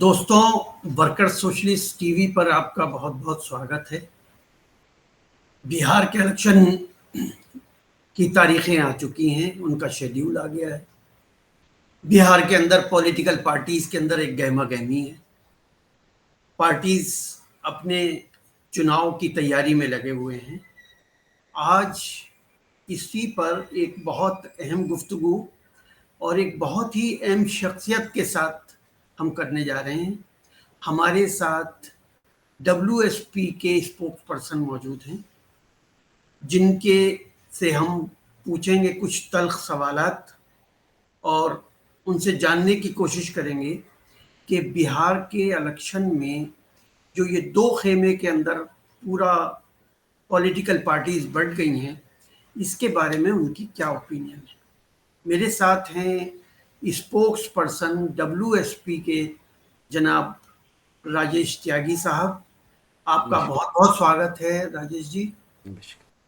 दोस्तों, worker socialist TV पर आपका बहुत बहुत स्वागत है। बिहार के इलेक्शन की तारीखें आ चुकी हैं, उनका शेड्यूल आ गया है। बिहार के अंदर पॉलिटिकल पार्टीज के अंदर एक गहमा गहमी है। पार्टीज अपने चुनाव की तैयारी में लगे हुए हैं। आज इसी पर एक बहुत अहम गुफ्तगू और एक बहुत ही अहम शख्सियत के साथ हम करने जा रहे हैं। हमारे साथ WSP के स्पोक्स पर्सन मौजूद हैं, जिनके से हम पूछेंगे कुछ तल्ख सवालात और उनसे जानने की कोशिश करेंगे कि बिहार के इलेक्शन में जो ये दो खेमे के अंदर पूरा पॉलिटिकल पार्टीज बढ़ गई हैं, इसके बारे में उनकी क्या ओपिनियन है। मेरे साथ हैं स्पोक्स पर्सन WSP के जनाब राजेश त्यागी साहब। आपका बहुत बहुत स्वागत है राजेश जी।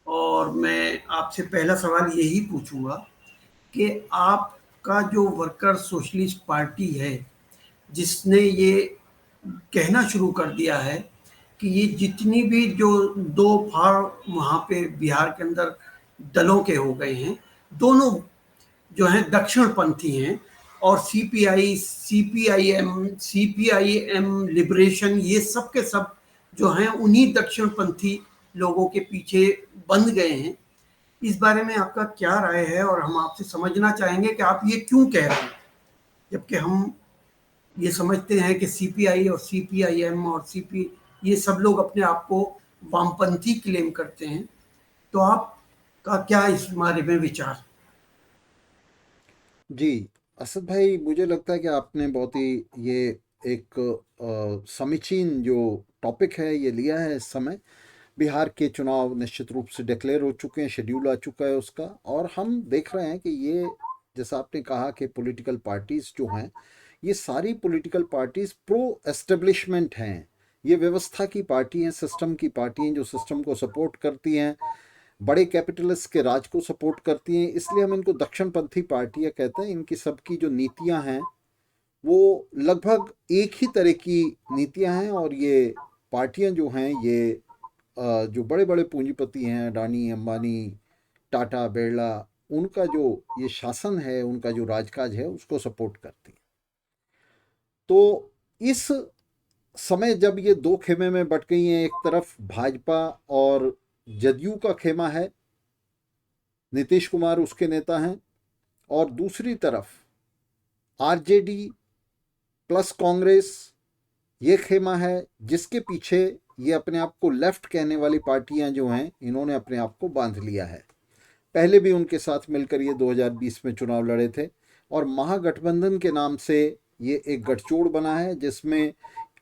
और मैं आपसे पहला सवाल यही पूछूंगा कि आपका जो वर्कर सोशलिस्ट पार्टी है, जिसने ये कहना शुरू कर दिया है कि ये जितनी भी जो दो फाड़ वहाँ पे बिहार के अंदर दलों के हो गए हैं, दोनों जो हैं दक्षिणपंथी हैं, और CPIM लिबरेशन, ये सब के सब जो हैं उन्हीं दक्षिणपंथी लोगों के पीछे बंध गए हैं। इस बारे में आपका क्या राय है, और हम आपसे समझना चाहेंगे कि आप ये क्यों कह रहे हैं, जबकि हम ये समझते हैं कि CPI और CPIM और CP ये सब लोग अपने आप को वामपंथी क्लेम करते हैं। तो आपका क्या इस बारे में विचार? जी, असद भाई, मुझे लगता है कि आपने बहुत ही ये एक समीचीन जो टॉपिक है ये लिया है इस समय। बिहार के चुनाव निश्चित रूप से डिक्लेयर हो चुके हैं, शेड्यूल आ चुका है उसका, और हम देख रहे हैं कि ये जैसा आपने कहा कि पॉलिटिकल पार्टीज जो हैं, ये सारी पॉलिटिकल पार्टीज प्रो एस्टेब्लिशमेंट हैं। ये व्यवस्था की पार्टी हैं, सिस्टम की पार्टी हैं, जो सिस्टम को सपोर्ट करती हैं, बड़े कैपिटलिस्ट के राज को सपोर्ट करती हैं। इसलिए हम इनको दक्षिणपंथी पार्टियां कहते हैं। इनकी सबकी जो नीतियां हैं वो लगभग एक ही तरह की नीतियां हैं, और ये पार्टियां जो हैं ये जो बड़े बड़े पूंजीपति हैं, अडानी, अंबानी, टाटा, बिरला, उनका जो ये शासन है, उनका जो राजकाज है, उसको सपोर्ट करती हैं। तो इस समय जब ये दो खेमे में बट गई हैं, एक तरफ भाजपा और जदयू का खेमा है, नीतीश कुमार उसके नेता हैं, और दूसरी तरफ आरजेडी प्लस कांग्रेस ये खेमा है, जिसके पीछे ये अपने आप को लेफ्ट कहने वाली पार्टियां जो हैं, इन्होंने अपने आप को बांध लिया है। पहले भी उनके साथ मिलकर ये 2020 में चुनाव लड़े थे, और महागठबंधन के नाम से ये एक गठजोड़ बना है, जिसमें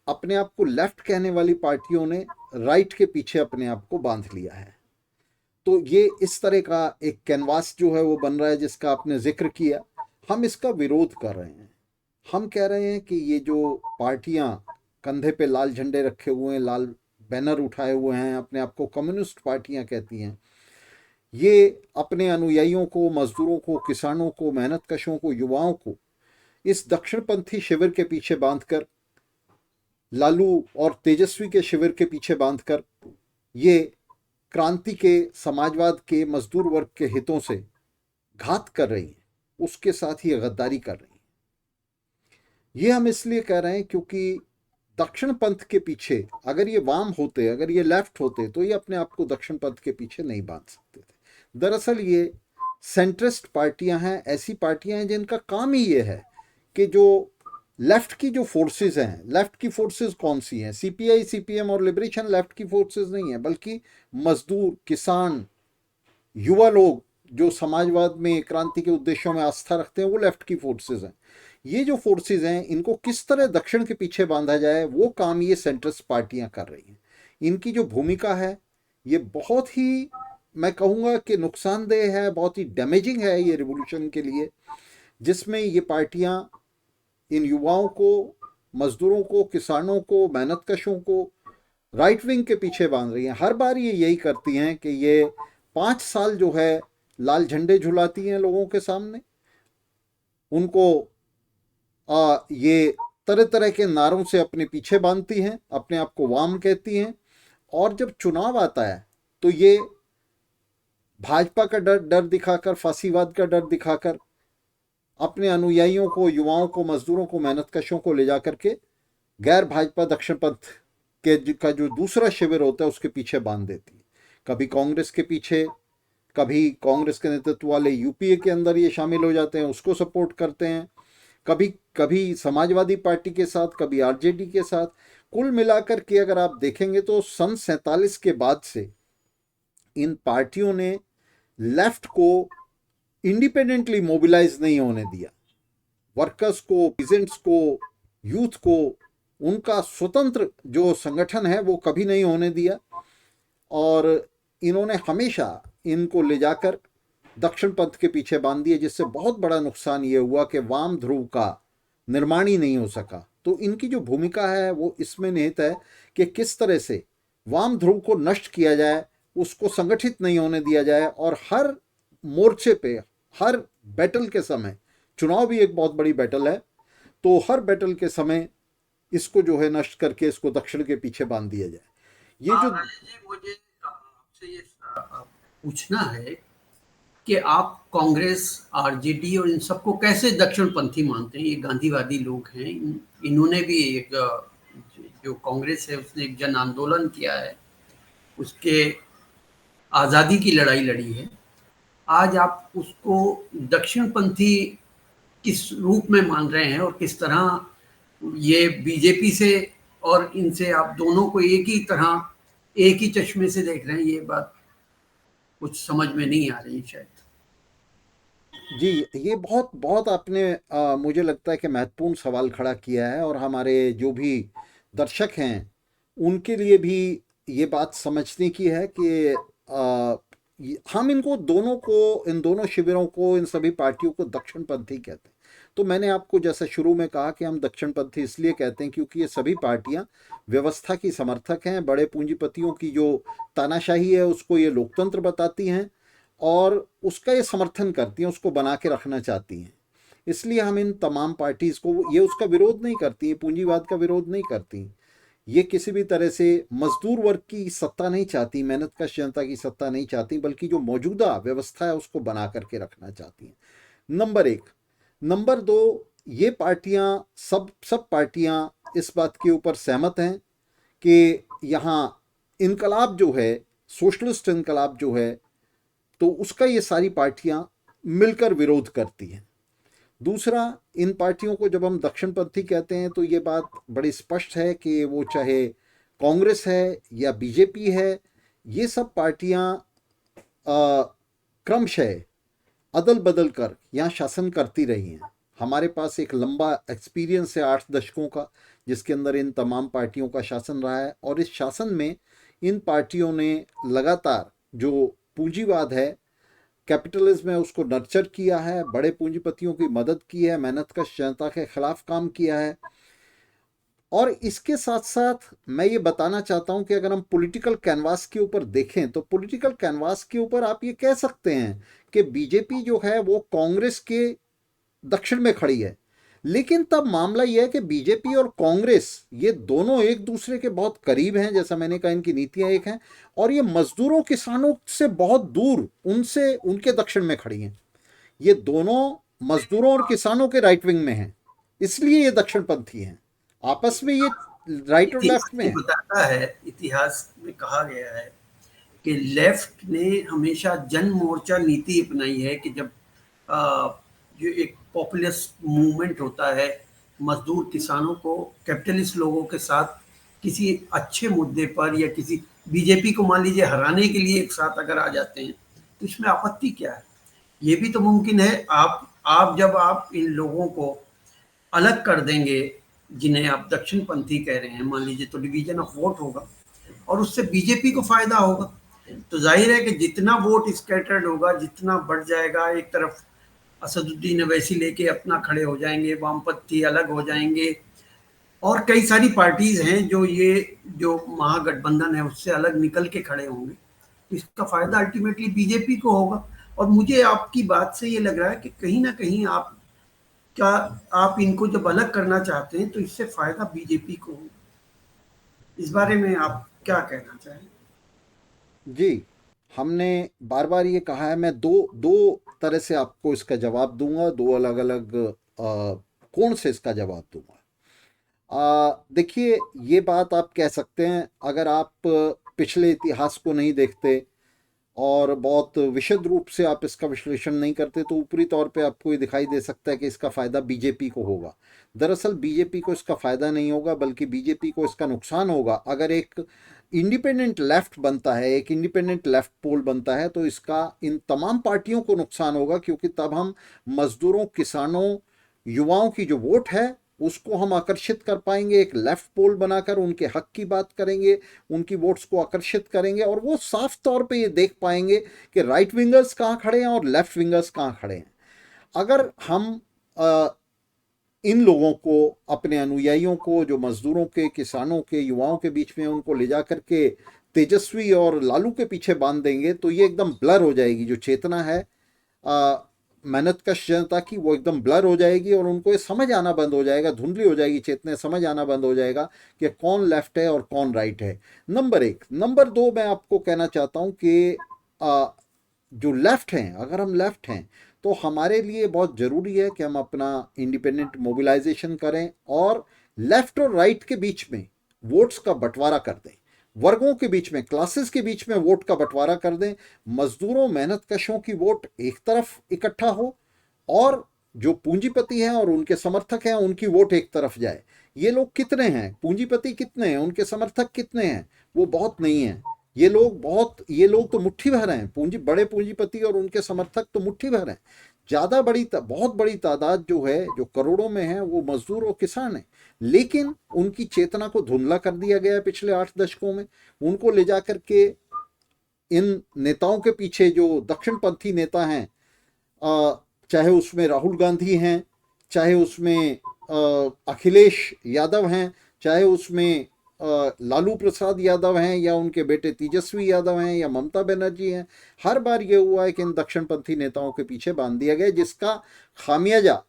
अपने आप को लेफ्ट कहने वाली पार्टियों ने राइट के पीछे अपने आप को बांध लिया है। तो ये इस तरह का एक कैनवास जो है वो बन रहा है, जिसका आपने जिक्र किया। हम इसका विरोध कर रहे हैं। हम कह रहे हैं कि ये जो पार्टियां कंधे पे लाल झंडे रखे हुए हैं, लाल बैनर उठाए हुए हैं, अपने आप को कम्युनिस्ट पार्टियां कहती हैं, ये अपने अनुयायियों को, मजदूरों को, किसानों को, मेहनतकशों को, युवाओं को इस दक्षिणपंथी शिविर के पीछे बांधकर, लालू और तेजस्वी के शिविर के पीछे बांधकर, ये क्रांति के, समाजवाद के, मजदूर वर्ग के हितों से घात कर रही हैं, उसके साथ ही गद्दारी कर रही हैं। ये हम इसलिए कह रहे हैं क्योंकि दक्षिण पंथ के पीछे अगर ये वाम होते, अगर ये लेफ्ट होते, तो ये अपने आप को दक्षिण पंथ के पीछे नहीं बांध सकते थे। दरअसल ये सेंट्रिस्ट पार्टियां हैं, ऐसी पार्टियां हैं जिनका काम ही ये है कि जो लेफ्ट की जो फोर्सेस हैं, लेफ्ट की फोर्सेस कौन सी हैं? CPI, CPM और लिबरेशन लेफ्ट की फोर्सेस नहीं है, बल्कि मजदूर, किसान, युवा लोग जो समाजवाद में, क्रांति के उद्देश्यों में आस्था रखते हैं, वो लेफ्ट की फोर्सेस हैं। ये जो फोर्सेस हैं, इनको किस तरह दक्षिण के पीछे बांधा जाए, वो काम ये सेंट्रिस्ट पार्टियां कर रही हैं। इनकी जो भूमिका है ये बहुत ही, मैं कहूँगा कि नुकसानदेह है, बहुत ही डैमेजिंग है ये रिवोल्यूशन के लिए, जिसमें ये पार्टियां इन युवाओं को, मजदूरों को, किसानों को, मेहनतकशों को राइट विंग के पीछे बांध रही हैं। हर बार ये यही करती हैं कि ये 5 साल जो है लाल झंडे झुलाती हैं लोगों के सामने, उनको ये तरह तरह के नारों से अपने पीछे बांधती हैं, अपने आप को वाम कहती हैं, और जब चुनाव आता है तो ये भाजपा का डर डर दिखाकर, फांसीवाद का डर दिखाकर अपने अनुयायियों को, युवाओं को, मजदूरों को, मेहनतकशों को ले जाकर के गैर भाजपा दक्षिण पंथ के का जो दूसरा शिविर होता है उसके पीछे बांध देती है। कभी कांग्रेस के पीछे, कभी कांग्रेस के नेतृत्व वाले यूपीए के अंदर ये शामिल हो जाते हैं, उसको सपोर्ट करते हैं, कभी कभी समाजवादी पार्टी के साथ, कभी आरजेडी के साथ। कुल मिलाकर के अगर आप देखेंगे तो सन 47 के बाद से इन पार्टियों ने लेफ्ट को इंडिपेंडेंटली मोबिलाइज नहीं होने दिया। वर्कर्स को, पीजेंट्स को, यूथ को उनका स्वतंत्र जो संगठन है वो कभी नहीं होने दिया, और इन्होंने हमेशा इनको ले जाकर दक्षिण पंथ के पीछे बांध दिए, जिससे बहुत बड़ा नुकसान ये हुआ कि वाम ध्रुव का निर्माण ही नहीं हो सका। तो इनकी जो भूमिका है वो इसमें निहित है कि किस तरह से वाम ध्रुव को नष्ट किया जाए, उसको संगठित नहीं होने दिया जाए, और हर मोर्चे पे, हर बैटल के समय, चुनाव भी एक बहुत बड़ी बैटल है, तो हर बैटल के समय इसको जो है नष्ट करके इसको दक्षिण के पीछे बांध दिया जाए। ये जो मुझे आपसे ये पूछना है कि आप कांग्रेस, आरजेडी और इन सबको कैसे दक्षिणपंथी मानते हैं? ये गांधीवादी लोग हैं, इन्होंने भी एक जो कांग्रेस है उसने एक जन आंदोलन किया है, उसके आज़ादी की लड़ाई लड़ी है। आज आप उसको दक्षिणपंथी किस रूप में मान रहे हैं और किस तरह ये बीजेपी से और इनसे आप दोनों को एक ही तरह, एक ही चश्मे से देख रहे हैं? ये बात कुछ समझ में नहीं आ रही शायद। जी, ये बहुत बहुत आपने मुझे लगता है कि महत्वपूर्ण सवाल खड़ा किया है, और हमारे जो भी दर्शक हैं उनके लिए भी ये बात समझने की है कि हम इनको दोनों को, इन दोनों शिविरों को, इन सभी पार्टियों को दक्षिणपंथी कहते हैं। तो मैंने आपको जैसा शुरू में कहा कि हम दक्षिणपंथी इसलिए कहते हैं क्योंकि ये सभी पार्टियां व्यवस्था की समर्थक हैं, बड़े पूंजीपतियों की जो तानाशाही है उसको ये लोकतंत्र बताती हैं, और उसका ये समर्थन करती हैं, उसको बना के रखना चाहती हैं। इसलिए हम इन तमाम पार्टीज़ को, ये उसका विरोध नहीं करती हैं, पूंजीवाद का विरोध नहीं करती, ये किसी भी तरह से मजदूर वर्ग की सत्ता नहीं चाहती, मेहनत कश जनता की सत्ता नहीं चाहती, बल्कि जो मौजूदा व्यवस्था है उसको बना करके रखना चाहती हैं। नंबर एक। नंबर दो, ये पार्टियां, सब पार्टियां इस बात के ऊपर सहमत हैं कि यहाँ इनकलाब जो है, सोशलिस्ट इनकलाब जो है, तो उसका ये सारी पार्टियां मिलकर विरोध करती हैं। दूसरा, इन पार्टियों को जब हम दक्षिणपंथी कहते हैं तो ये बात बड़ी स्पष्ट है कि वो चाहे कांग्रेस है या बीजेपी है, ये सब पार्टियां क्रमशः अदल बदल कर यहाँ शासन करती रही हैं। हमारे पास एक लंबा एक्सपीरियंस है 8 दशकों का, जिसके अंदर इन तमाम पार्टियों का शासन रहा है, और इस शासन में इन पार्टियों ने लगातार जो पूंजीवाद है, कैपिटलिज्म है, उसको नर्चर किया है, बड़े पूंजीपतियों की मदद की है, मेहनतकश जनता के खिलाफ काम किया है। और इसके साथ साथ मैं ये बताना चाहता हूं कि अगर हम पॉलिटिकल कैनवास के ऊपर देखें तो पॉलिटिकल कैनवास के ऊपर आप ये कह सकते हैं कि बीजेपी जो है वो कांग्रेस के दक्षिण में खड़ी है, लेकिन तब मामला यह है कि बीजेपी और कांग्रेस ये दोनों एक दूसरे के बहुत करीब हैं, जैसा मैंने कहा इनकी नीतियां एक हैं, और ये मजदूरों किसानों से बहुत दूर, उनसे, उनके दक्षिण में खड़ी हैं। ये दोनों मजदूरों और किसानों के राइट विंग में हैं, इसलिए ये दक्षिणपंथी हैं। आपस में ये राइट और लेफ्ट में है। बताता है, इतिहास में कहा गया है कि लेफ्ट ने हमेशा जन मोर्चा नीति अपनाई है कि जब जो एक पॉपुलिस्ट मूवमेंट होता है, मजदूर किसानों को कैपिटलिस्ट लोगों के साथ किसी अच्छे मुद्दे पर या किसी, बीजेपी को मान लीजिए हराने के लिए एक साथ अगर आ जाते हैं तो इसमें आपत्ति क्या है? ये भी तो मुमकिन है। आप जब आप इन लोगों को अलग कर देंगे जिन्हें आप दक्षिणपंथी कह रहे हैं, मान लीजिए, तो डिवीजन ऑफ वोट होगा और उससे बीजेपी को फायदा होगा। तो जाहिर है कि जितना वोट स्कैटर्ड होगा, जितना बढ़ जाएगा, एक तरफ असदुद्दीन अवैसी लेके अपना खड़े हो जाएंगे, वामपंथी अलग हो जाएंगे, और कई सारी पार्टीज हैं जो ये जो महागठबंधन है उससे अलग निकल के खड़े होंगे, तो इसका फायदा अल्टीमेटली बीजेपी को होगा। और मुझे आपकी बात से ये लग रहा है कि कहीं ना कहीं आप क्या आप इनको जब अलग करना चाहते हैं तो इससे फायदा बीजेपी को हो? इस बारे में आप क्या कहना चाहें? जी, हमने बार बार ये कहा है, मैं दो दो तरह से आपको इसका जवाब दूंगा, दो अलग अलग कोण से इसका जवाब दूंगा। देखिए, ये बात आप कह सकते हैं अगर आप पिछले इतिहास को नहीं देखते और बहुत विशद रूप से आप इसका विश्लेषण नहीं करते, तो ऊपरी तौर पे आपको ये दिखाई दे सकता है कि इसका फायदा बीजेपी को होगा। दरअसल बीजेपी को इसका फायदा नहीं होगा, बल्कि बीजेपी को इसका नुकसान होगा। अगर एक इंडिपेंडेंट लेफ्ट बनता है, एक इंडिपेंडेंट लेफ्ट पोल बनता है, तो इसका इन तमाम पार्टियों को नुकसान होगा, क्योंकि तब हम मजदूरों, किसानों, युवाओं की जो वोट है उसको हम आकर्षित कर पाएंगे। एक लेफ्ट पोल बनाकर उनके हक की बात करेंगे, उनकी वोट्स को आकर्षित करेंगे, और वो साफ तौर पे ये देख पाएंगे कि राइट विंगर्स कहाँ खड़े हैं और लेफ्ट विंगर्स कहाँ खड़े हैं। अगर हम इन लोगों को, अपने अनुयायियों को, जो मजदूरों के, किसानों के, युवाओं के बीच में उनको ले जा करके तेजस्वी और लालू के पीछे बांध देंगे, तो ये एकदम ब्लर हो जाएगी। जो चेतना है मेहनतकश जनता की, वो एकदम ब्लर हो जाएगी, और उनको ये समझ आना बंद हो जाएगा, धुंधली हो जाएगी चेतना, समझ आना बंद हो जाएगा कि कौन लेफ्ट है और कौन राइट है। नंबर एक। नंबर दो, मैं आपको कहना चाहता हूँ कि जो लेफ्ट हैं, अगर हम लेफ्ट हैं तो हमारे लिए बहुत ज़रूरी है कि हम अपना इंडिपेंडेंट मोबिलाइजेशन करें और लेफ्ट और राइट के बीच में वोट्स का बंटवारा कर दें, वर्गों के बीच में, क्लासेस के बीच में वोट का बंटवारा कर दें। मजदूरों, मेहनतकशों की वोट एक तरफ इकट्ठा हो, और जो पूंजीपति हैं और उनके समर्थक हैं उनकी वोट एक तरफ जाए। ये लोग कितने हैं, पूंजीपति कितने हैं, उनके समर्थक कितने हैं? वो बहुत नहीं है। ये लोग तो मुट्ठी भर हैं। बड़े पूंजीपति और उनके समर्थक तो मुट्ठी भर हैं। बहुत बड़ी तादाद जो है, जो करोड़ों में है, वो मजदूर और किसान है। लेकिन उनकी चेतना को धुंधला कर दिया गया है पिछले 8 दशकों में। उनको ले जाकर के इन नेताओं के पीछे, जो दक्षिणपंथी नेता हैं, चाहे उसमें राहुल गांधी हैं, चाहे उसमें अखिलेश यादव हैं, चाहे उसमें लालू प्रसाद यादव हैं, या उनके बेटे तेजस्वी यादव हैं, या ममता बनर्जी हैं, हर बार ये हुआ है कि इन दक्षिणपंथी नेताओं के पीछे बांध दिया गया, जिसका खामियाजा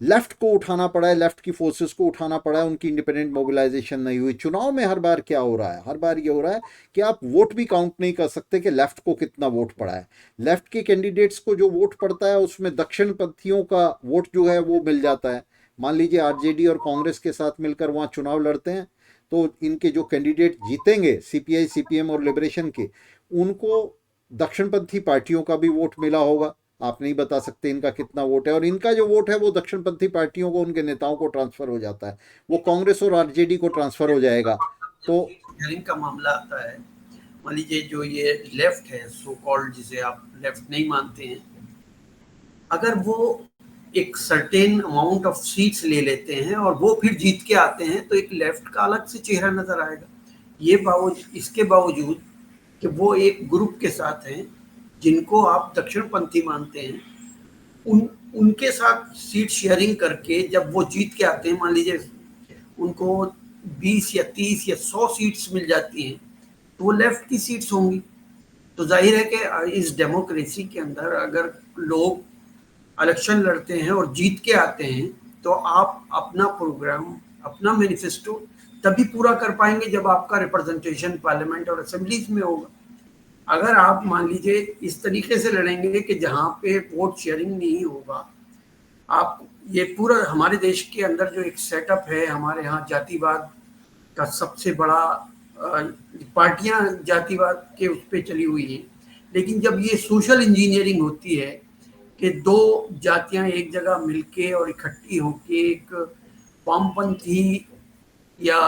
लेफ्ट को उठाना पड़ा है, लेफ्ट की फोर्सेस को उठाना पड़ा है। उनकी इंडिपेंडेंट मोबिलाइजेशन नहीं हुई। चुनाव में हर बार क्या हो रहा है, हर बार ये हो रहा है कि आप वोट भी काउंट नहीं कर सकते कि लेफ्ट को कितना वोट पड़ा है। लेफ्ट के कैंडिडेट्स को जो वोट पड़ता है उसमें दक्षिणपंथियों का वोट जो है वो मिल जाता है। मान लीजिए आरजेडी और कांग्रेस के साथ मिलकर वहाँ चुनाव लड़ते हैं, तो इनके जो कैंडिडेट जीतेंगे, सीपीआई, सीपीएम और लिबरेशन के, उनको दक्षिणपंथी पार्टियों का भी वोट मिला होगा। आप नहीं बता सकते इनका कितना वोट है, और इनका जो वोट है वो दक्षिणपंथी पार्टियों को, उनके नेताओं को ट्रांसफर हो जाता है, वो कांग्रेस और आरजेडी को ट्रांसफर हो जाएगा। तो हियरिंग का मामला आता है, मान लीजिए जो ये लेफ्ट है, सो कॉल्ड, जिसे आप लेफ्ट नहीं मानते हैं, अगर वो एक सर्टेन अमाउंट ऑफ सीट्स ले लेते हैं और वो फिर जीत के आते हैं, तो एक लेफ्ट का अलग से चेहरा नजर आएगा। इसके बावजूद कि वो एक ग्रुप के साथ हैं जिनको आप दक्षिणपंथी मानते हैं, उनके साथ सीट शेयरिंग करके जब वो जीत के आते हैं, मान लीजिए उनको 20 या 30 या 100 सीट्स मिल जाती हैं, तो वो लेफ्ट की सीट्स होंगी। तो जाहिर है कि इस डेमोक्रेसी के अंदर अगर लोग इलेक्शन लड़ते हैं और जीत के आते हैं, तो आप अपना प्रोग्राम, अपना मैनिफेस्टो तभी पूरा कर पाएंगे जब आपका रिप्रेजेंटेशन पार्लियामेंट और असेंबलीज में होगा। अगर आप मान लीजिए इस तरीके से लड़ेंगे कि जहाँ पे वोट शेयरिंग नहीं होगा, आप ये पूरा हमारे देश के अंदर जो एक सेटअप है, हमारे यहाँ जातिवाद का सबसे बड़ा, पार्टियां जातिवाद के उस पर चली हुई हैं। लेकिन जब ये सोशल इंजीनियरिंग होती है कि दो जातियां एक जगह मिलके और इकट्ठी होके एक वामपंथी या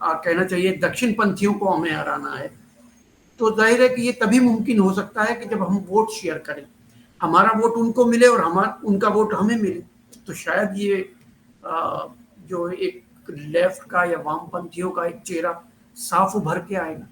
कहना चाहिए दक्षिणपंथियों को हमें हराना है, तो जाहिर है कि ये तभी मुमकिन हो सकता है कि जब हम वोट शेयर करें, हमारा वोट उनको मिले और उनका वोट हमें मिले। तो शायद ये जो एक लेफ्ट का या वामपंथियों का एक चेहरा साफ उभर के आएगा।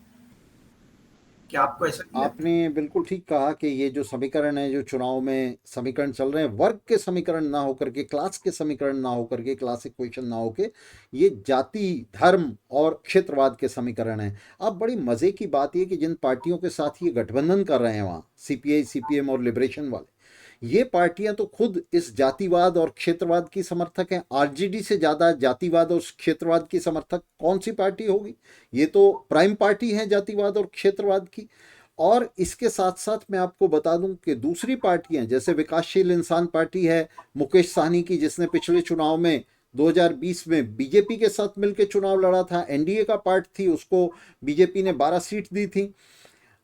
क्या आपको ऐसा नहीं लगता? आपने बिल्कुल ठीक कहा कि ये जो समीकरण है, जो चुनाव में समीकरण चल रहे हैं, वर्ग के समीकरण ना होकर के, क्लास के समीकरण ना होकर के, क्लास इक्वेशन ना होके, ये जाति, धर्म और क्षेत्रवाद के समीकरण हैं। अब बड़ी मजे की बात ये कि जिन पार्टियों के साथ ये गठबंधन कर रहे हैं वहाँ, सीपीआई, सीपीएम और लिबरेशन वाले, ये पार्टियां तो खुद इस जातिवाद और क्षेत्रवाद की समर्थक हैं। आरजेडी से ज्यादा जातिवाद और क्षेत्रवाद की समर्थक कौन सी पार्टी होगी? ये तो प्राइम पार्टी है जातिवाद और क्षेत्रवाद की। और इसके साथ साथ मैं आपको बता दूं कि दूसरी पार्टियां जैसे विकासशील इंसान पार्टी है मुकेश साहनी की, जिसने पिछले चुनाव में 2020 में बीजेपी के साथ मिलकर चुनाव लड़ा था, एनडीए का पार्ट थी, उसको बीजेपी ने 12 सीट दी थी,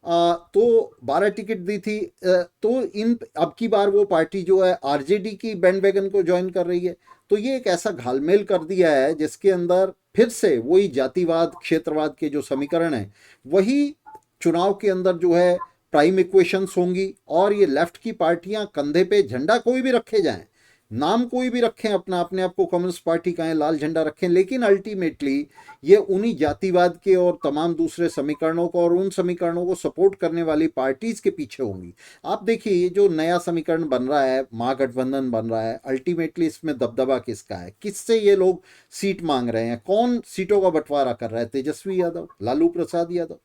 तो 12 टिकट दी थी। तो इन अब की बार वो पार्टी जो है आरजेडी की बैंडवैगन को ज्वाइन कर रही है। तो ये एक ऐसा घालमेल कर दिया है जिसके अंदर फिर से वही जातिवाद क्षेत्रवाद के जो समीकरण है वही चुनाव के अंदर जो है प्राइम इक्वेशंस होंगी। और ये लेफ्ट की पार्टियां कंधे पे झंडा कोई भी रखे जाएं, नाम कोई भी रखें, अपना अपने आप को कम्युनिस्ट पार्टी कहें, लाल झंडा रखें, लेकिन अल्टीमेटली ये उन्हीं जातिवाद के और तमाम दूसरे समीकरणों को और उन समीकरणों को सपोर्ट करने वाली पार्टीज के पीछे होंगी। आप देखिए ये जो नया समीकरण बन रहा है, महागठबंधन बन रहा है, अल्टीमेटली इसमें दबदबा किसका है? किससे ये लोग सीट मांग रहे हैं? कौन सीटों का बंटवारा कर रहा है? तेजस्वी यादव, लालू प्रसाद यादव।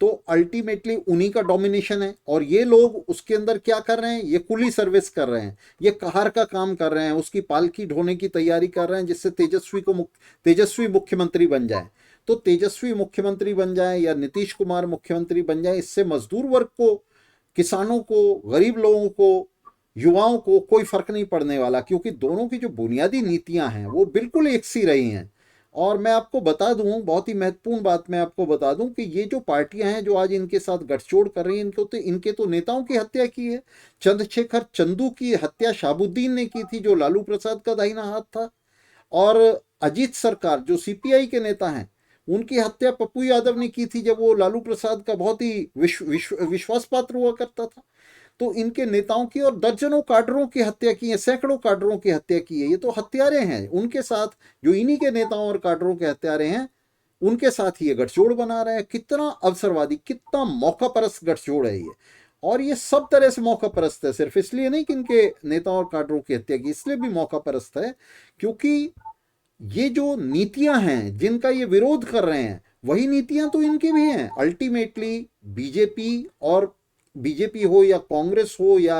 तो अल्टीमेटली उन्हीं का डोमिनेशन है। और ये लोग उसके अंदर क्या कर रहे हैं? ये कुली सर्विस कर रहे हैं, ये कहार का काम कर रहे हैं, उसकी पालकी ढोने की तैयारी कर रहे हैं जिससे तेजस्वी मुख्यमंत्री बन जाए। तो तेजस्वी मुख्यमंत्री बन जाए या नीतीश कुमार मुख्यमंत्री बन जाए, इससे मजदूर वर्ग को, किसानों को, गरीब लोगों को, युवाओं को कोई फर्क नहीं पड़ने वाला, क्योंकि दोनों की जो बुनियादी नीतियां हैं वो बिल्कुल एक सी रही हैं। और मैं आपको बता दूं, बहुत ही महत्वपूर्ण बात मैं आपको बता दूं कि ये जो पार्टियां हैं जो आज इनके साथ गठजोड़ कर रही हैं, इनके तो नेताओं की हत्या की है। चंद्रशेखर चंदू की हत्या शाहबुद्दीन ने की थी, जो लालू प्रसाद का दाहिना हाथ था। और अजीत सरकार जो सीपीआई के नेता हैं, उनकी हत्या पप्पू यादव ने की थी, जब वो लालू प्रसाद का बहुत ही विश्वास पात्र हुआ करता था। तो इनके नेताओं की और दर्जनों काडरों की हत्या की है, सैकड़ों काडरों की हत्या की है। ये तो हत्यारे हैं, उनके साथ जो इन्हीं के नेताओं और काडरों के हत्यारे हैं, उनके साथ ये गठजोड़ बना रहे हैं। कितना अवसरवादी, कितना मौका परस्त गठजोड़ है ये। और ये सब तरह से मौका परस्त है, सिर्फ इसलिए नहीं कि इनके नेताओं और काडरों की हत्या की, इसलिए भी मौका परस्त है क्योंकि ये जो नीतियां हैं जिनका ये विरोध कर रहे हैं, वही नीतियां तो इनकी भी हैं। अल्टीमेटली बीजेपी हो या कांग्रेस हो या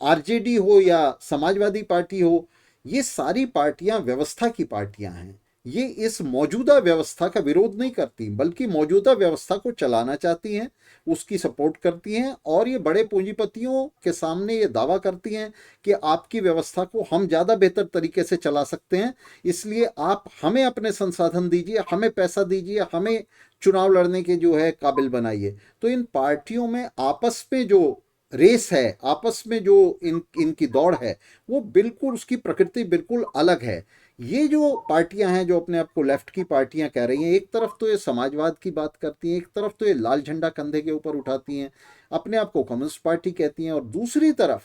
आरजेडी हो या समाजवादी पार्टी हो, ये सारी पार्टियां व्यवस्था की पार्टियां हैं। ये इस मौजूदा व्यवस्था का विरोध नहीं करती, बल्कि मौजूदा व्यवस्था को चलाना चाहती हैं, उसकी सपोर्ट करती हैं। और ये बड़े पूंजीपतियों के सामने ये दावा करती हैं कि आपकी व्यवस्था को हम ज़्यादा बेहतर तरीके से चला सकते हैं, इसलिए आप हमें अपने संसाधन दीजिए, हमें पैसा दीजिए, हमें चुनाव लड़ने के जो है काबिल बनाइए। तो इन पार्टियों में आपस में जो रेस है, आपस में जो इनकी दौड़ है, वो बिल्कुल, उसकी प्रकृति बिल्कुल अलग है। ये जो पार्टियां हैं जो अपने आप को लेफ्ट की पार्टियां कह रही हैं, एक तरफ तो ये समाजवाद की बात करती हैं, एक तरफ तो ये लाल झंडा कंधे के ऊपर उठाती हैं, अपने आप को कम्युनिस्ट पार्टी कहती हैं, और दूसरी तरफ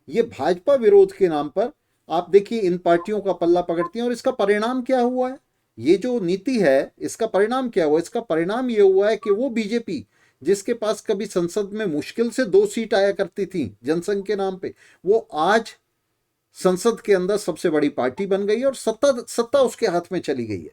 ये भाजपा विरोध के नाम पर आप देखिए इन पार्टियों का पल्ला पकड़ती हैं। और इसका परिणाम क्या हुआ है? ये जो नीति है, इसका परिणाम क्या हुआ? इसका परिणाम ये हुआ है कि वो बीजेपी जिसके पास कभी संसद में मुश्किल से 2 सीट आया करती थी जनसंघ के नाम पे, वो आज संसद के अंदर सबसे बड़ी पार्टी बन गई है और सत्ता उसके हाथ में चली गई है।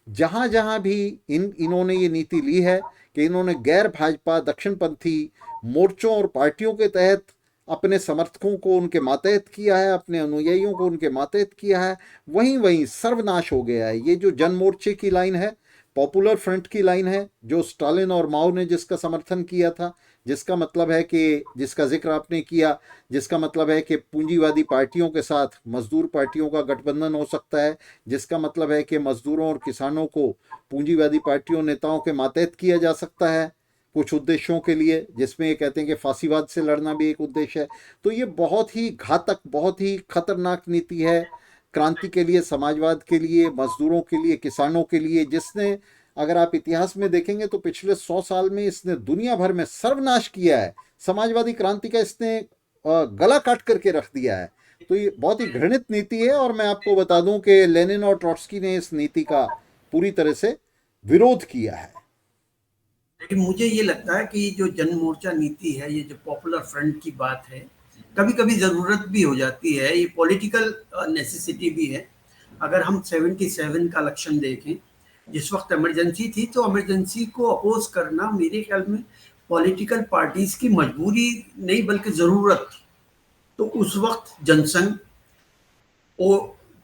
जहां जहां भी इन्होंने ये नीति ली है कि इन्होंने गैर भाजपा दक्षिणपंथी मोर्चों और पार्टियों के तहत अपने समर्थकों को उनके मातहत किया है, अपने अनुयायियों को उनके मातहत किया है, वहीं वहीं सर्वनाश हो गया है। ये जो जन मोर्चे की लाइन है, पॉपुलर फ्रंट की लाइन है, जो स्टालिन और माओ ने जिसका समर्थन किया था, जिसका मतलब है कि, जिसका जिक्र आपने किया, जिसका मतलब है कि पूंजीवादी पार्टियों के साथ मजदूर पार्टियों का गठबंधन हो सकता है, जिसका मतलब है कि मजदूरों और किसानों को पूंजीवादी पार्टियों नेताओं के मातहत किया जा सकता है कुछ उद्देश्यों के लिए, जिसमें ये कहते हैं कि फांसीवाद से लड़ना भी एक उद्देश्य है। तो ये बहुत ही घातक, बहुत ही खतरनाक नीति है क्रांति के लिए, समाजवाद के लिए, मजदूरों के लिए, किसानों के लिए, जिसने, अगर आप इतिहास में देखेंगे तो पिछले 100 साल में इसने दुनिया भर में सर्वनाश किया है। समाजवादी क्रांति का इसने गला काट करके रख दिया है। तो ये बहुत ही घृणित नीति है। और मैं आपको बता दूं कि लेनिन और ट्रॉट्स्की ने इस नीति का पूरी तरह से विरोध किया है। लेकिन मुझे ये लगता है कि जो जन मोर्चा नीति है, ये जो पॉपुलर फ्रंट की बात है, कभी कभी ज़रूरत भी हो जाती है, ये पॉलिटिकल नेसेसिटी भी है। अगर हम 77 का इलेक्शन देखें, जिस वक्त इमरजेंसी थी, तो इमरजेंसी को अपोज करना मेरे ख्याल में पॉलिटिकल पार्टीज की मजबूरी नहीं बल्कि ज़रूरत थी। तो उस वक्त जनसंघ ओ,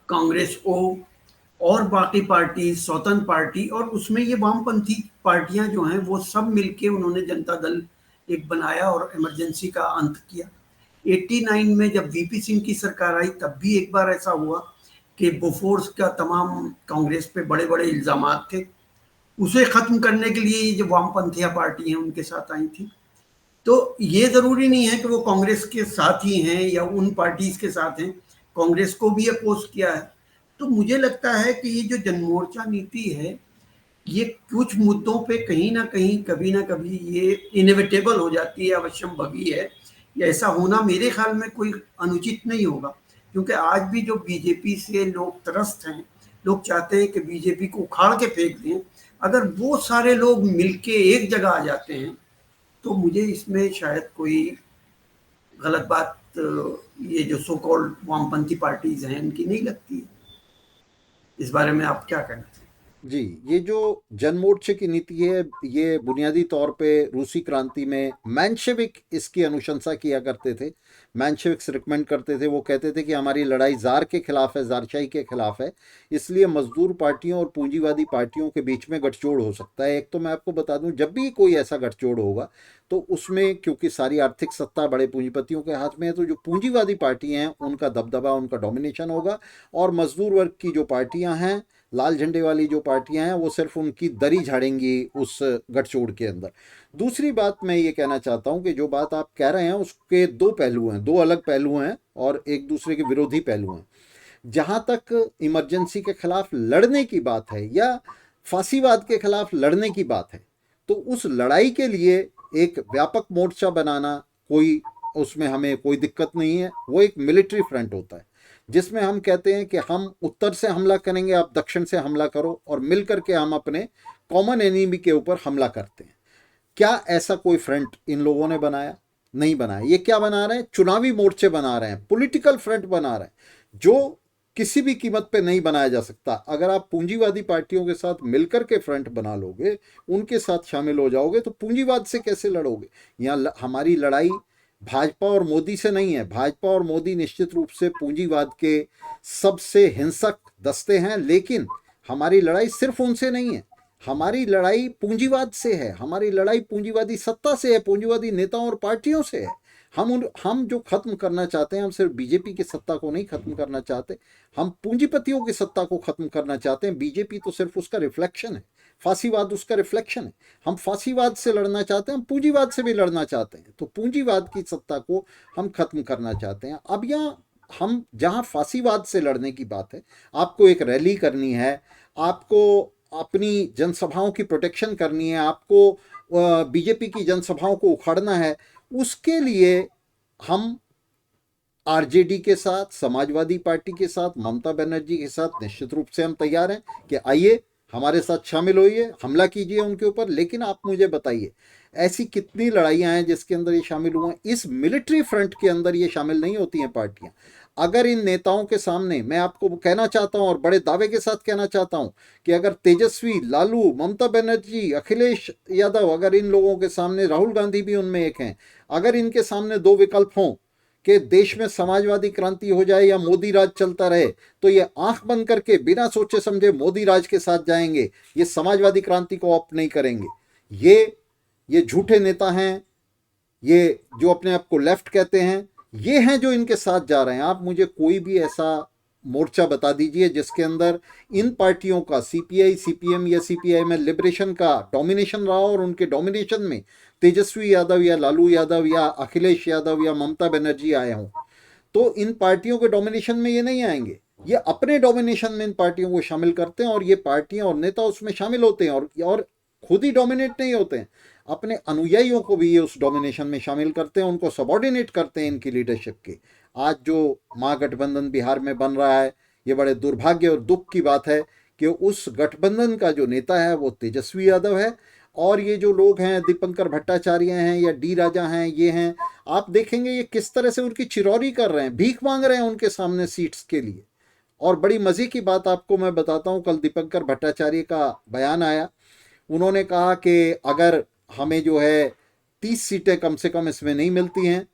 कांग्रेस ओ, और बाकी पार्टी, स्वतंत्र पार्टी, और उसमें ये वामपंथी पार्टियां जो हैं वो सब मिलके उन्होंने जनता दल एक बनाया और इमरजेंसी का अंत किया। 89 में जब वीपी सिंह की सरकार आई तब भी एक बार ऐसा हुआ कि बोफोर्स का तमाम कांग्रेस पे बड़े बड़े इल्जामात थे, उसे खत्म करने के लिए जो वामपंथी पार्टी हैं उनके साथ आई थी। तो ये जरूरी नहीं है कि वो कांग्रेस के साथ ही हैं या उन पार्टीज के साथ हैं, कांग्रेस को भी अपोज किया है। तो मुझे लगता है कि ये जो जनमोर्चा नीति है, ये कुछ मुद्दों पे कहीं ना कहीं कभी ना कभी ये इनएविटेबल हो जाती है, अवश्यम भवी है। ये ऐसा होना मेरे ख्याल में कोई अनुचित नहीं होगा, क्योंकि आज भी जो बीजेपी से लोग त्रस्त हैं, लोग चाहते हैं कि बीजेपी को उखाड़ के फेंक दें। अगर वो सारे लोग मिलके एक जगह आ जाते हैं तो मुझे इसमें शायद कोई गलत बात ये जो सो कॉल्ड वामपंथी पार्टीज हैं इनकी नहीं लगती है। इस बारे में आप क्या कहना चाहें? जी, ये जो जनमोर्चे की नीति है, ये बुनियादी तौर पे रूसी क्रांति में मेंशेविक इसकी अनुशंसा किया करते थे। मेंशेविक्स रिकमेंड करते थे, वो कहते थे कि हमारी लड़ाई जार के खिलाफ है, जारशाही के खिलाफ है, इसलिए मजदूर पार्टियों और पूंजीवादी पार्टियों के बीच में गठजोड़ हो सकता है। एक तो मैं आपको बता दूं, जब भी कोई ऐसा गठजोड़ होगा तो उसमें क्योंकि सारी आर्थिक सत्ता बड़े पूंजीपतियों के हाथ में है, तो जो पूंजीवादी पार्टियां हैं उनका दबदबा, उनका डोमिनेशन होगा, और मजदूर वर्ग की जो पार्टियां हैं, लाल झंडे वाली जो पार्टियां हैं, वो सिर्फ उनकी दरी झाड़ेंगी उस गठजोड़ के अंदर। दूसरी बात मैं ये कहना चाहता हूं कि जो बात आप कह रहे हैं उसके दो पहलू हैं, दो अलग पहलू हैं और एक दूसरे के विरोधी पहलू हैं। जहां तक इमरजेंसी के खिलाफ लड़ने की बात है या फांसीवाद के खिलाफ लड़ने की बात है, तो उस लड़ाई के लिए एक व्यापक मोर्चा बनाना, कोई उसमें हमें कोई दिक्कत नहीं है। वो एक मिलिट्री फ्रंट होता है जिसमें हम कहते हैं कि हम उत्तर से हमला करेंगे, आप दक्षिण से हमला करो, और मिलकर के हम अपने कॉमन एनिमी के ऊपर हमला करते हैं। क्या ऐसा कोई फ्रंट इन लोगों ने बनाया? नहीं बनाया। ये क्या बना रहे हैं? चुनावी मोर्चे बना रहे हैं, पॉलिटिकल फ्रंट बना रहे हैं, जो किसी भी कीमत पे नहीं बनाया जा सकता। अगर आप पूंजीवादी पार्टियों के साथ मिलकर के फ्रंट बना लोगे, उनके साथ शामिल हो जाओगे, तो पूंजीवाद से कैसे लड़ोगे? यहाँ हमारी लड़ाई भाजपा और मोदी से नहीं है। भाजपा और मोदी निश्चित रूप से पूंजीवाद के सबसे हिंसक दस्ते हैं, लेकिन हमारी लड़ाई सिर्फ उनसे नहीं है, हमारी लड़ाई पूंजीवाद से है, हमारी लड़ाई पूंजीवादी सत्ता से है, पूंजीवादी नेताओं और पार्टियों से है। हम जो खत्म करना चाहते हैं, हम सिर्फ बीजेपी की सत्ता को नहीं खत्म करना चाहते, हम पूंजीपतियों की सत्ता को खत्म करना चाहते हैं। बीजेपी तो सिर्फ उसका रिफ्लेक्शन है, फांसीवाद उसका रिफ्लेक्शन है। हम फांसीवाद से लड़ना चाहते हैं, हम पूंजीवाद से भी लड़ना चाहते हैं, तो पूंजीवाद की सत्ता को हम खत्म करना चाहते हैं। अब यहाँ हम जहाँ फांसीवाद से लड़ने की बात है, आपको एक रैली करनी है, आपको अपनी जनसभाओं की प्रोटेक्शन करनी है, आपको बीजेपी की जनसभाओं को उखाड़ना है, उसके लिए हम आरजेडी के साथ, समाजवादी पार्टी के साथ, ममता बनर्जी के साथ निश्चित रूप से हम तैयार हैं कि आइए हमारे साथ शामिल होइए, हमला कीजिए उनके ऊपर। लेकिन आप मुझे बताइए, ऐसी कितनी लड़ाइयां हैं जिसके अंदर ये शामिल हुए हैं? इस मिलिट्री फ्रंट के अंदर ये शामिल नहीं होती हैं पार्टियां। अगर इन नेताओं के सामने, मैं आपको कहना चाहता हूं और बड़े दावे के साथ कहना चाहता हूं कि अगर तेजस्वी, लालू, ममता बनर्जी, अखिलेश यादव, अगर इन लोगों के सामने, राहुल गांधी भी उनमें एक हैं, अगर इनके सामने दो विकल्प हों कि देश में समाजवादी क्रांति हो जाए या मोदी राज चलता रहे, तो ये आंख बंद करके बिना सोचे समझे मोदी राज के साथ जाएंगे, ये समाजवादी क्रांति को ऑप्ट नहीं करेंगे। ये झूठे नेता हैं, ये जो अपने आप को लेफ्ट कहते हैं, ये हैं जो इनके साथ जा रहे हैं। आप मुझे कोई भी ऐसा मोर्चा बता दीजिए जिसके अंदर इन पार्टियों का, सीपीआई, सीपीएम या सीपीआई में लिबरेशन का डोमिनेशन रहा और उनके डोमिनेशन में तेजस्वी यादव या लालू यादव या अखिलेश यादव या ममता बनर्जी आए हों। तो इन पार्टियों के डोमिनेशन में ये नहीं आएंगे, ये अपने डोमिनेशन में इन पार्टियों को शामिल करते हैं, और ये पार्टियां और नेता उसमें शामिल होते हैं, और खुद ही डोमिनेट नहीं होते हैं, अपने अनुयायियों को भी ये उस डोमिनेशन में शामिल करते हैं, उनको सबॉर्डिनेट करते हैं इनकी लीडरशिप के। आज जो महागठबंधन बिहार में बन रहा है, ये बड़े दुर्भाग्य और दुख की बात है कि उस गठबंधन का जो नेता है वो तेजस्वी यादव है, और ये जो लोग हैं, दीपंकर भट्टाचार्य हैं या डी राजा हैं, ये हैं, आप देखेंगे ये किस तरह से उनकी चिरौरी कर रहे हैं, भीख मांग रहे हैं उनके सामने सीट्स के लिए। और बड़ी मज़े की बात आपको मैं बताता हूँ, कल दीपंकर भट्टाचार्य का बयान आया। उन्होंने कहा कि अगर हमें जो है 30 सीटें कम से कम इसमें नहीं मिलती हैं,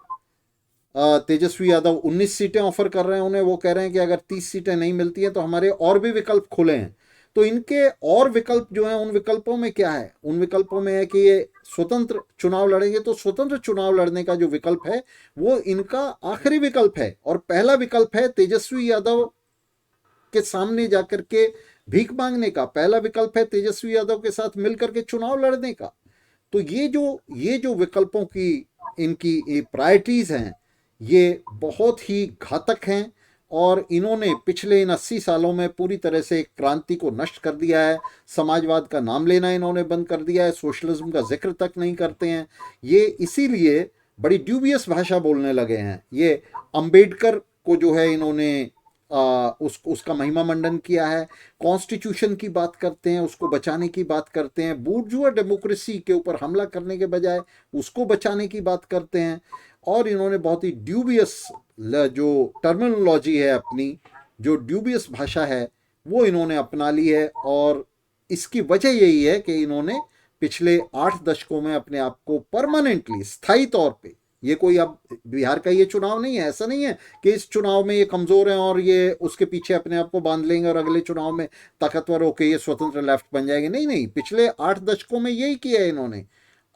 तेजस्वी यादव 19 सीटें ऑफर कर रहे हैं उन्हें। वो कह रहे हैं कि अगर 30 सीटें नहीं मिलती हैं तो हमारे और भी विकल्प खुले हैं। तो इनके और विकल्प जो हैं, उन विकल्पों में क्या है? उन विकल्पों में है कि ये स्वतंत्र चुनाव लड़ेंगे। तो स्वतंत्र चुनाव लड़ने का जो विकल्प है वो इनका आखिरी विकल्प है। और पहला विकल्प है तेजस्वी यादव के सामने जाकर के भीख मांगने का। पहला विकल्प है तेजस्वी यादव के साथ मिलकर के चुनाव लड़ने का। तो ये जो विकल्पों की इनकी प्रायोरिटीज हैं, ये बहुत ही घातक हैं। और इन्होंने पिछले इन 80 सालों में पूरी तरह से क्रांति को नष्ट कर दिया है। समाजवाद का नाम लेना इन्होंने बंद कर दिया है, सोशलिज्म का जिक्र तक नहीं करते हैं। ये इसीलिए बड़ी ड्यूबियस भाषा बोलने लगे हैं। ये अंबेडकर को जो है इन्होंने उसका महिमा मंडन किया है। कॉन्स्टिट्यूशन की बात करते हैं, उसको बचाने की बात करते हैं। बूर्जुआ डेमोक्रेसी के ऊपर हमला करने के बजाय उसको बचाने की बात करते हैं। और इन्होंने बहुत ही ड्यूबियस जो टर्मिनोलॉजी है अपनी, जो ड्यूबियस भाषा है, वो इन्होंने अपना ली है। और इसकी वजह यही है कि इन्होंने पिछले 8 दशकों में अपने आप को परमानेंटली, स्थायी तौर पे, ये कोई अब बिहार का ये चुनाव नहीं है, ऐसा नहीं है कि इस चुनाव में ये कमजोर हैं और ये उसके पीछे अपने आप को बांध लेंगे और अगले चुनाव में ताकतवर होकर ये स्वतंत्र लेफ्ट बन जाएंगे। नहीं नहीं, पिछले 8 दशकों में यही किया है इन्होंने।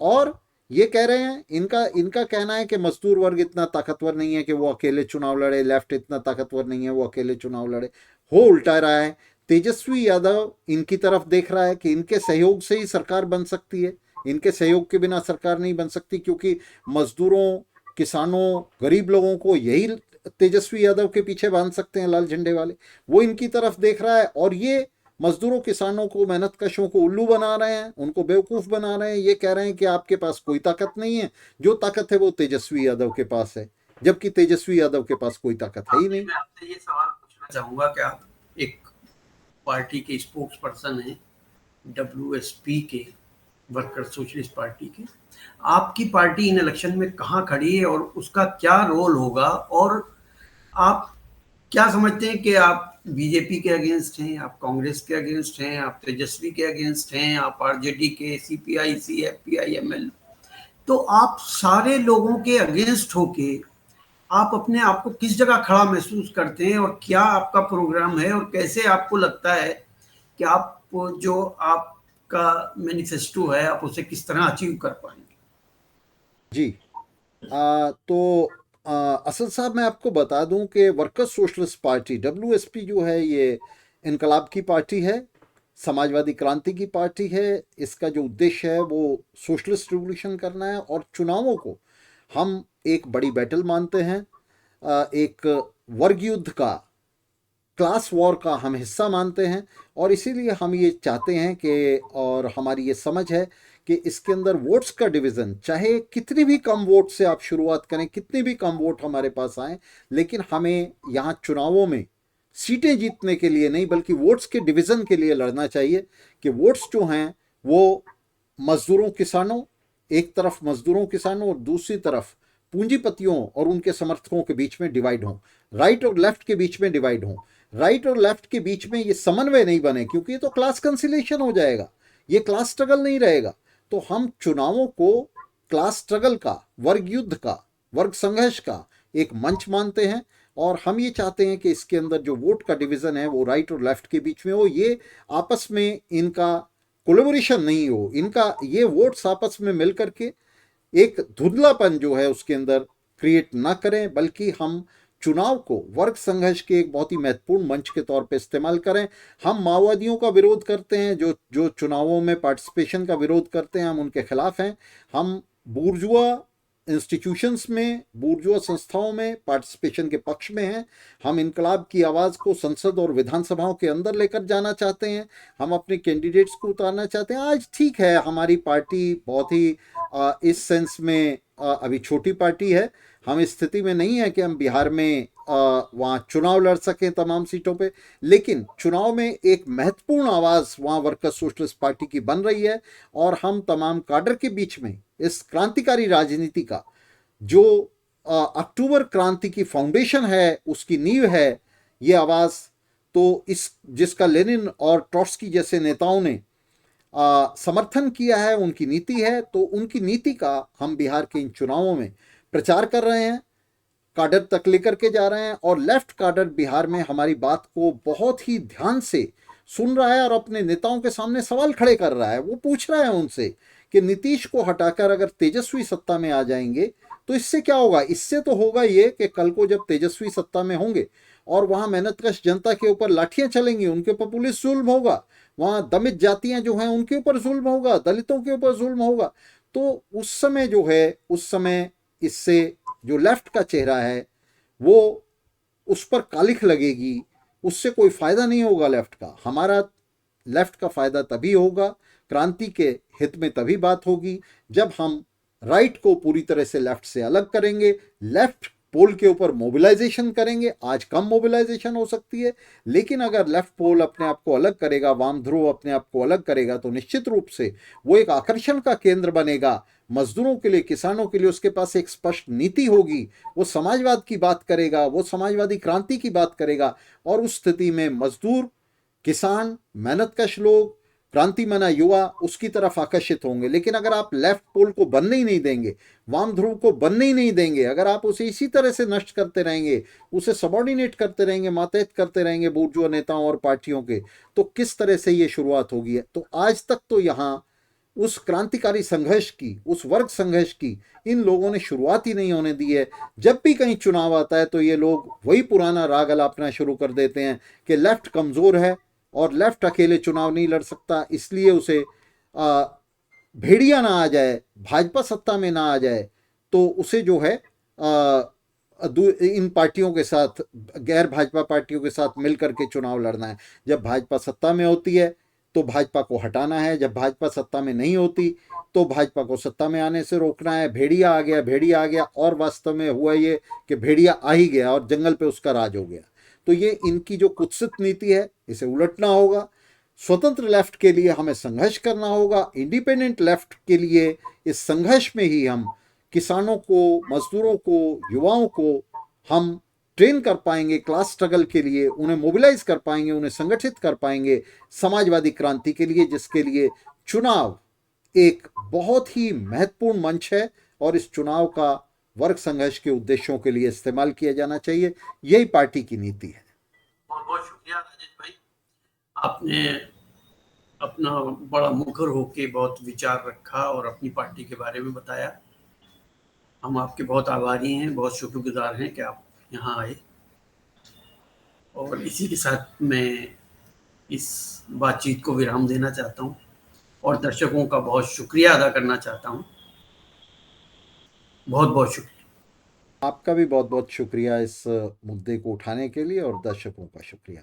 और ये कह रहे हैं, इनका कहना है कि मजदूर वर्ग इतना ताकतवर नहीं है कि वो अकेले चुनाव लड़े, लेफ्ट इतना ताकतवर नहीं है वो अकेले चुनाव लड़े। हो उल्टा रहा है। तेजस्वी यादव इनकी तरफ देख रहा है कि इनके सहयोग से ही सरकार बन सकती है। इनके सहयोग के बिना सरकार नहीं बन सकती, क्योंकि मजदूरों, किसानों, गरीब लोगों को यही तेजस्वी यादव के पीछे बांध सकते हैं लाल झंडे वाले। वो इनकी तरफ देख रहा है। और ये मजदूरों, किसानों को, मेहनत कशों को उल्लू बना रहे हैं, उनको बेवकूफ बना रहे हैं। ये कह रहे हैं कि आपके पास कोई ताकत नहीं है, जो ताकत है वो तेजस्वी यादव के पास है, जबकि तेजस्वी यादव के पास कोई ताकत है ही नहीं। मैं आपसे ये सवाल पूछना चाहूंगा कि आप एक पार्टी के स्पोक्स पर्सन हैं, WSP के, वर्कर सोशलिस्ट पार्टी के। आपकी पार्टी इन इलेक्शन में कहाँ खड़ी है और उसका क्या रोल होगा? और आप क्या समझते हैं कि आप बीजेपी के अगेंस्ट हैं, आप कांग्रेस के अगेंस्ट हैं, आप तेजस्वी के अगेंस्ट हैं, आप आरजेडी के, CPI, CFP, ML, तो आप सारे लोगों के अगेंस्ट होके आप अपने आप को किस जगह खड़ा महसूस करते हैं? और क्या आपका प्रोग्राम है? और कैसे आपको लगता है कि आप जो आपका मैनिफेस्टो है आप उसे किस तरह अचीव कर पाएंगे? जी, तो असद साहब, मैं आपको बता दूं कि वर्कर्स सोशलिस्ट पार्टी WSP जो है ये इनकलाब की पार्टी है, समाजवादी क्रांति की पार्टी है। इसका जो उद्देश्य है वो सोशलिस्ट रिवोल्यूशन करना है। और चुनावों को हम एक बड़ी बैटल मानते हैं, एक वर्ग युद्ध का, क्लास वॉर का हम हिस्सा मानते हैं। और इसीलिए हम ये चाहते हैं कि, और हमारी ये समझ है कि इसके अंदर वोट्स का डिवीज़न, चाहे कितनी भी कम वोट से आप शुरुआत करें, कितनी भी कम वोट हमारे पास आए, लेकिन हमें यहाँ चुनावों में सीटें जीतने के लिए नहीं बल्कि वोट्स के डिवीज़न के लिए लड़ना चाहिए। कि वोट्स जो हैं वो मजदूरों, किसानों, एक तरफ मजदूरों, किसानों, और दूसरी तरफ पूंजीपतियों और उनके समर्थकों के बीच में डिवाइड हों, राइट और लेफ्ट के बीच में डिवाइड हों। राइट और लेफ्ट के बीच में ये समन्वय नहीं बने, क्योंकि ये तो क्लास कंसिलेशन हो जाएगा, ये क्लास स्ट्रगल नहीं रहेगा। तो हम चुनावों को क्लास स्ट्रगल का, वर्ग युद्ध का, वर्ग संघर्ष का एक मंच मानते हैं। और हम ये चाहते हैं कि इसके अंदर जो वोट का डिवीज़न है वो राइट और लेफ्ट के बीच में हो। ये आपस में इनका कोलेबोरेशन नहीं हो, इनका ये वोट्स आपस में मिल करके एक धुंधलापन जो है उसके अंदर क्रिएट ना करें, बल्कि हम चुनाव को वर्ग संघर्ष के एक बहुत ही महत्वपूर्ण मंच के तौर पे इस्तेमाल करें। हम माओवादियों का विरोध करते हैं, जो जो चुनावों में पार्टिसिपेशन का विरोध करते हैं, हम उनके खिलाफ हैं। हम बूर्जुआ इंस्टीट्यूशंस में, बूर्जुआ संस्थाओं में पार्टिसिपेशन के पक्ष में हैं। हम इनकलाब की आवाज़ को संसद और विधानसभाओं के अंदर लेकर जाना चाहते हैं। हम अपने कैंडिडेट्स को उतारना चाहते हैं। आज ठीक है, हमारी पार्टी बहुत ही इस सेंस में अभी छोटी पार्टी है। हम इस स्थिति में नहीं है कि हम बिहार में वहाँ चुनाव लड़ सकें तमाम सीटों पे, लेकिन चुनाव में एक महत्वपूर्ण आवाज़ वहाँ वर्कर्स सोशलिस्ट पार्टी की बन रही है। और हम तमाम काडर के बीच में इस क्रांतिकारी राजनीति का, जो अक्टूबर क्रांति की फाउंडेशन है, उसकी नींव है ये आवाज़, तो इस जिसका लेनिन और ट्रॉट्स्की जैसे नेताओं ने समर्थन किया है, उनकी नीति है, तो उनकी नीति का हम बिहार के इन चुनावों में प्रचार कर रहे हैं। काडर तक लेकर के जा रहे हैं और लेफ्ट काडर बिहार में हमारी बात को बहुत ही ध्यान से सुन रहा है और अपने नेताओं के सामने सवाल खड़े कर रहा है। वो पूछ रहा है उनसे कि नीतीश को हटाकर अगर तेजस्वी सत्ता में आ जाएंगे तो इससे क्या होगा। इससे तो होगा ये कि कल को जब तेजस्वी सत्ता में होंगे और वहां मेहनतकश जनता के ऊपर लाठियां चलेंगी, उनके ऊपर पुलिस जुल्म होगा, वहां दमित जातियां जो हैं उनके ऊपर जुल्म होगा, दलितों के ऊपर जुल्म होगा, तो उस समय जो है, उस समय इससे जो लेफ्ट का चेहरा है वो उस पर कालिख लगेगी, उससे कोई फायदा नहीं होगा लेफ्ट का। हमारा लेफ्ट का फायदा तभी होगा, क्रांति के हित में तभी बात होगी जब हम राइट को पूरी तरह से लेफ्ट से अलग करेंगे, लेफ्ट पोल के ऊपर मोबिलाइजेशन करेंगे। आज कम मोबिलाइजेशन हो सकती है, लेकिन अगर लेफ्ट पोल अपने आप को अलग करेगा, वाम ध्रुव अपने आप को अलग करेगा, तो निश्चित रूप से वो एक आकर्षण का केंद्र बनेगा मजदूरों के लिए, किसानों के लिए। उसके पास एक स्पष्ट नीति होगी, वो समाजवाद की बात करेगा, वो समाजवादी क्रांति की बात करेगा, और उस स्थिति में मजदूर, किसान, मेहनतकश लोग, क्रांति मना युवा उसकी तरफ आकर्षित होंगे। लेकिन अगर आप लेफ्ट पोल को बनने ही नहीं देंगे, वाम ध्रुव को बनने ही नहीं देंगे, अगर आप उसे इसी तरह से नष्ट करते रहेंगे, उसे सबॉर्डिनेट करते रहेंगे, मातहत करते रहेंगे बुर्जुआ नेताओं और पार्टियों के, तो किस तरह से ये शुरुआत होगी। तो आज तक तो यहाँ उस क्रांतिकारी संघर्ष की, उस वर्ग संघर्ष की इन लोगों ने शुरुआत ही नहीं होने दी है। जब भी कहीं चुनाव आता है तो ये लोग वही पुराना राग अलापना शुरू कर देते हैं कि लेफ्ट कमजोर है और लेफ्ट अकेले चुनाव नहीं लड़ सकता, इसलिए उसे भेड़िया ना आ जाए, भाजपा सत्ता में ना आ जाए, तो उसे जो है इन पार्टियों के साथ, गैर भाजपा पार्टियों के साथ मिलकर के चुनाव लड़ना है। जब भाजपा सत्ता में होती है तो भाजपा को हटाना है, जब भाजपा सत्ता में नहीं होती तो भाजपा को सत्ता में आने से रोकना है। भेड़िया आ गया, भेड़िया आ गया, और वास्तव में हुआ ये कि भेड़िया आ ही गया और जंगल पे उसका राज हो गया। तो ये इनकी जो कुत्सित नीति है, इसे उलटना होगा। स्वतंत्र लेफ्ट के लिए हमें संघर्ष करना होगा। इंडिपेंडेंट लेफ्ट के लिए इस संघर्ष में ही हम किसानों को, मजदूरों को, युवाओं को हम ट्रेन कर पाएंगे क्लास स्ट्रगल के लिए, उन्हें मोबिलाइज कर पाएंगे, उन्हें संगठित कर पाएंगे समाजवादी क्रांति के लिए, जिसके लिए चुनाव एक बहुत ही महत्वपूर्ण मंच है और इस चुनाव का वर्ग संघर्ष के उद्देश्यों के लिए इस्तेमाल किया जाना चाहिए। यही पार्टी की नीति है। बहुत बहुत शुक्रिया राजेश भाई, आपने अपना बड़ा मुखर होके बहुत विचार रखा और अपनी पार्टी के बारे में बताया। हम आपके बहुत आभारी हैं, बहुत शुक्रगुजार हैं कि आप यहाँ आए। और इसी के साथ मैं इस बातचीत को विराम देना चाहता हूँ और दर्शकों का बहुत शुक्रिया अदा करना चाहता हूँ। बहुत बहुत शुक्रिया। आपका भी बहुत बहुत शुक्रिया इस मुद्दे को उठाने के लिए, और दर्शकों का शुक्रिया।